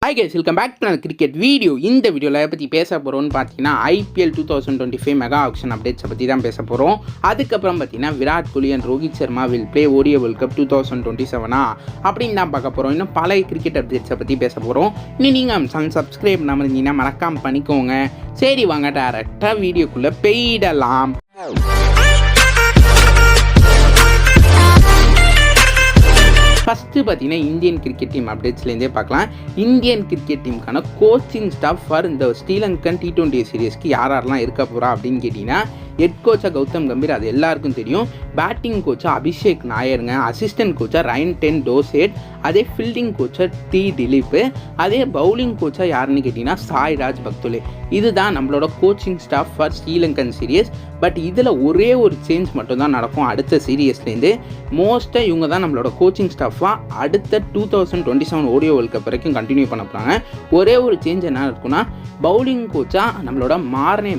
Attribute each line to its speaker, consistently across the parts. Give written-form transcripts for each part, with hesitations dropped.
Speaker 1: Hi guys, welcome back to another cricket video. இந்த வீடியோவில் பற்றி பேச போகிறோம்னு பார்த்தீங்கன்னா IPL 2025 மெகா ஆக்ஷன் அப்டேட்ஸை பற்றி தான் பேச போகிறோம். அதுக்கப்புறம் பார்த்தீங்கன்னா Virat Kohli and Rohit Sharma will play ODI world cup 2027 அப்படின்னு தான் பார்க்க போகிறோம். இன்னும் பல கிரிக்கெட் அப்டேட்ஸை பற்றி பேச போகிறோம். நீங்கள் சப்ஸ்கிரைப் பண்ணாமல் இருந்தீங்கன்னா மறக்காமல் பண்ணிக்கோங்க. சரி வாங்க டேரெக்டாக வீடியோக்குள்ளே போயிடலாம். ஃபஸ்ட்டு பார்த்தீங்கன்னா இந்தியன் கிரிக்கெட் டீம் அப்டேட்ஸ்லேருந்தே பார்க்கலாம். இந்தியன் கிரிக்கெட் டீமுக்கான கோச்சிங் ஸ்டாஃப் ஃபார் இந்த ஸ்ரீலங்கன் T20 சீரீஸ்க்கு யாரெல்லாம் இருக்க போகிறா அப்படின்னு கேட்டிங்கன்னா, ஹெட் கோச்சாக கௌதம் கம்பீர், அது எல்லாருக்கும் தெரியும். பேட்டிங் கோச்சாக அபிஷேக் நாயருங்க, அசிஸ்டன்ட் கோச்சாக ரைன் டென் டோசேட், அதே ஃபீல்டிங் கோச்சாக டி திலீப், அதே பவுலிங் கோச்சாக யாருன்னு கேட்டிங்கன்னா சாய்ராஜ் பக்துலே. இதுதான் நம்மளோட coaching staff for Sri Lankan series. But இதில் ஒரே ஒரு சேஞ்ச் மட்டும் தான் நடக்கும் அடுத்த சீரியஸ்லேருந்து. மோஸ்ட்டாக இவங்க தான் நம்மளோட கோச்சிங் ஸ்டாஃபாக அடுத்த 2027 ODI வேர்ல்ட் கப் வரைக்கும் கண்டினியூ பண்ண போகிறாங்க. ஒரே ஒரு சேஞ்ச் என்ன இருக்குன்னா, பவுலிங் கோச்சாக நம்மளோட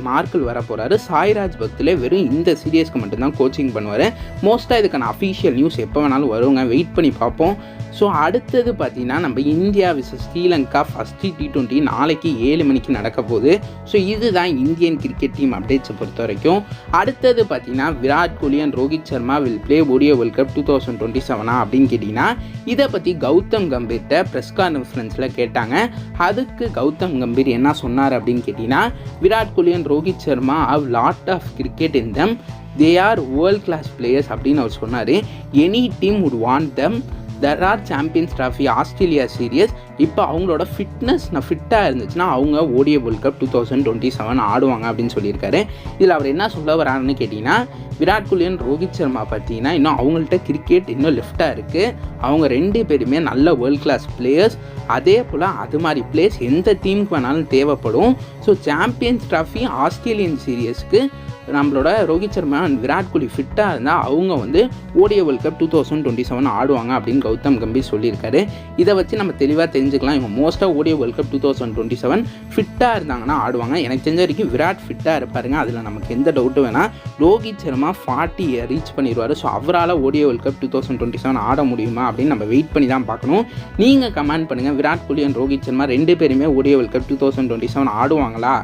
Speaker 1: மார்க்கல் வர போகிறாரு. சாய்ராஜ் பக்துலே வெறும் இந்த சீரியஸ்க்கு மட்டும்தான் கோச்சிங் பண்ணுவார். மோஸ்ட்டாக இதுக்கான அஃபீஷியல் நியூஸ் எப்போ வேணாலும் வருவாங்க, வெயிட் பண்ணி பார்ப்போம். ஸோ அடுத்தது பார்த்தீங்கன்னா நம்ம India versus Sri Lanka first T20 நாளைக்கு 7 மணிக்கு நடக்க போகுது. ஸோ இதுதான் இந்தியன் கிரிக்கெட் டீம் அப்டேட்ஸை பொறுத்த வரைக்கும். அடுத்தது பார்த்தீங்கன்னா Virat Kohli and Rohit Sharma will play ODI world cup 2027 அப்படின்னு கேட்டிங்கன்னா, இதை பற்றி கௌதம் கம்பீர்கிட்ட ப்ரெஸ் கான்ஃபரன்ஸில் கேட்டாங்க. அதுக்கு கௌதம் கம்பீர் என்ன சொன்னார் அப்படின்னு கேட்டிங்கன்னா, Virat Kohli and Rohit Sharma have lot of cricket in them, they are world class players அப்படின்னு அவர் சொன்னார். Any team would want them. There are Champions Trophy Australia series. இப்போ அவங்களோட ஃபிட்டாக இருந்துச்சுன்னா அவங்க ODI வேர்ல்ட் கப் 2027 ஆடுவாங்க அப்படின்னு சொல்லியிருக்காரு. இதில் அவர் என்ன சொல்ல வராருன்னு கேட்டிங்கன்னா, விராட் கோலி அண்ட் ரோஹித் சர்மா பார்த்தீங்கன்னா இன்னும் அவங்கள்ட்ட கிரிக்கெட் இன்னும் லெஃப்டாக இருக்குது. அவங்க 2 பேருமே நல்ல வேர்ல்ட் கிளாஸ் பிளேயர்ஸ். அதே போல் அது மாதிரி பிளேயர்ஸ் எந்த டீமுக்கு வேணாலும் தேவைப்படும். ஸோ சாம்பியன்ஸ் ட்ராஃபி ஆஸ்திரேலியன் சீரியஸ்க்கு நம்மளோட ரோஹித் சர்மா அண்ட் விராட் கோலி ஃபிட்டாக இருந்தால் அவங்க ODI வேர்ல்ட் கப் 2027 ஆடுவாங்க அப்படின்னு கௌதம் கம்பீர் சொல்லியிருக்காரு. இதை வச்சு நம்ம தெளிவாக தெரிஞ்சுக்கலாம், இவங்க மோஸ்ட்டாக ODI வேர்ல்ட் கப் 2027 ஃபிட்டாக இருந்தாங்கன்னா ஆடுவாங்க. எனக்கு தெரிஞ்ச வரைக்கும் விராட் ஃபிட்டாக இருப்பாருங்க, அதில் நமக்கு எந்த டவுட்டும் வேணாம். ரோஹித் சர்மா 40 ரீச் பண்ணிடுவார். ஸோ அவரால் ODI வேர்ல்ட் கப் 2027 ஆட முடியுமா அப்படின்னு நம்ம வெயிட் பண்ணி தான் பார்க்கணும். நீங்கள் கமெண்ட் பண்ணுங்கள், விராட் கோலி அண்ட் ரோஹித் சர்மா 2 பேருமே ODI வேர்ல்ட் கப் 2027 ஆடுவாங்களா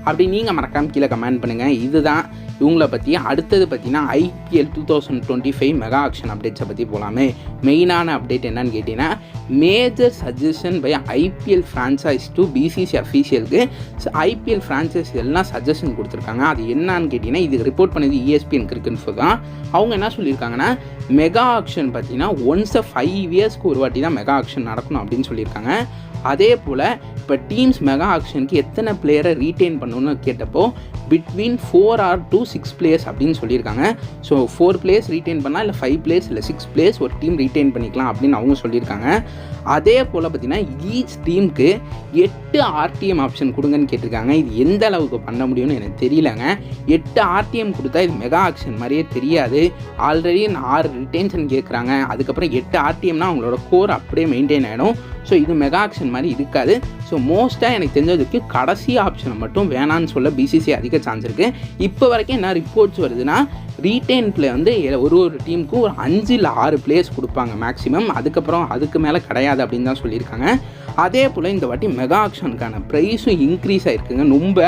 Speaker 1: அப்படி நீங்கள் மறக்காமல் கீழே கமெண்ட் பண்ணுங்கள். இதுதான் இவங்கள பற்றி. அடுத்தது பார்த்தீங்கன்னா IPL 2025 மெகா ஆக்ஷன் அப்டேட்ஸை பற்றி போகலாமே. மெயினான அப்டேட் என்னன்னு கேட்டிங்கன்னா, major suggestion by IPL franchise to BCCI அஃபீஷியலுக்கு IPL ஃப்ரான்ச்சைஸ் எல்லாம் சஜஷன் கொடுத்துருக்காங்க. அது என்னன்னு கேட்டிங்கன்னா, இது ரிப்போர்ட் பண்ணது ESPN கிரிக்கெட் தான். அவங்க என்ன சொல்லியிருக்காங்கன்னா, மெகா ஆக்ஷன் பார்த்தீங்கன்னா ஒன்ஸ் 5 இயர்ஸ்க்கு ஒரு வாட்டி தான் மெகா ஆக்ஷன் நடக்கணும் அப்படின்னு சொல்லியிருக்காங்க. அதே போல் இப்போ டீம்ஸ் மெகா ஆக்ஷனுக்கு எத்தனை பிளேயரை ரீட்டைன் பண்ணணும்னு கேட்டப்போ பிட்வீன் 4 or 6 பிளேயர்ஸ் அப்படின்னு சொல்லியிருக்காங்க. ஸோ 4 பிளேயர்ஸ் ரீட்டைன் பண்ணால், இல்லை 5 பிளேயர்ஸ் இல்லை 6 பிளேயர்ஸ் ஒரு டீம் ரீட்டைன் பண்ணிக்கலாம் அப்படின்னு அவங்க சொல்லியிருக்காங்க. அதே போல் பார்த்தீங்கன்னா ஈச் டீமுக்கு 8 RTM ஆப்ஷன் கொடுங்கன்னு கேட்டிருக்காங்க. இது எந்த அளவுக்கு பண்ண முடியும்னு எனக்கு தெரியலங்க. 8 RTM கொடுத்தா இது மெகா ஆக்ஷன் மாதிரியே தெரியாது. ஆல்ரெடி 6 ரிட்டென்ஷன் கேட்குறாங்க. அதுக்கப்புறம் 8 RTMனா அவங்களோட கோர் அப்படியே மெயின்டைன் ஆகிடும். ஸோ இது மெகா ஆக்ஷன் மாதிரி இருக்காது. ஸோ மோஸ்ட்டாக எனக்கு தெரிஞ்சதுக்கு கடைசி ஆப்ஷனை மட்டும் வேணான்னு சொல்ல BCCI அதிக சான்ஸ் இருக்குது. இப்போ வரைக்கும் என்ன ரிப்போர்ட்ஸ் வருதுன்னா, ரீட்டைன் பிளே ஒரு டீமுக்கும் ஒரு 5 இல்லை 6 பிளேயர்ஸ் கொடுப்பாங்க மேக்ஸிமம். அதுக்கப்புறம் அதுக்கு மேலே கிடையாது அப்படின்னு தான் சொல்லியிருக்காங்க. அதே போல் இந்த வாட்டி மெகா ஆக்ஷனுக்கான ப்ரைஸும் இன்க்ரீஸ் ஆகிருக்குங்க. ரொம்ப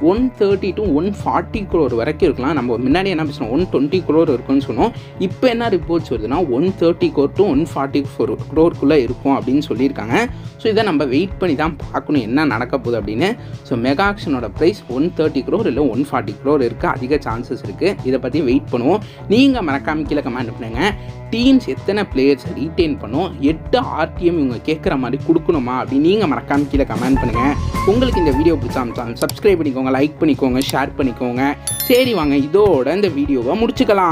Speaker 1: 130 to 140 crore வரைக்கும் இருக்கலாம். நம்ம முன்னாடி என்ன பேசணும், 120 crore இருக்குன்னு சொன்னோம். இப்போ என்ன ரிப்போர்ட்ஸ் வருதுன்னா 130 crore to 144 crore இருக்கும் அப்படின்னு சொல்லியிருக்காங்க. ஸோ இதை நம்ம வெயிட் பண்ணி தான் பார்க்கணும் என்ன நடக்க போகுது அப்படின்னு. ஸோ மெகா ஆக்ஷனோட ப்ரைஸ் 130 crore இல்லை 140 crore இருக்குது, அதிக சான்சஸ் இருக்குது. இதை பற்றி வெயிட் பண்ணுவோம். நீங்கள் மறக்காம கீழே கமெண்ட் பண்ணுங்கள், டீம்ஸ் எத்தனை பிளேயர்ஸ் ரீட்டைன் பண்ணும், 8 RTM இவங்க கேட்குற மாதிரி கொடுக்கணுமா அப்படின்னு நீங்கள் மறக்காம கீழே கமெண்ட் பண்ணுங்கள். உங்களுக்கு இந்த வீடியோ பிடிச்சா சப்ஸ்கிரைப் பண்ணிக்கோங்க, லைக் பண்ணிக்கோங்க, ஷேர் பண்ணிக்கோங்க. சரி வாங்க இதோட இந்த வீடியோவை முடிச்சுக்கலாம்.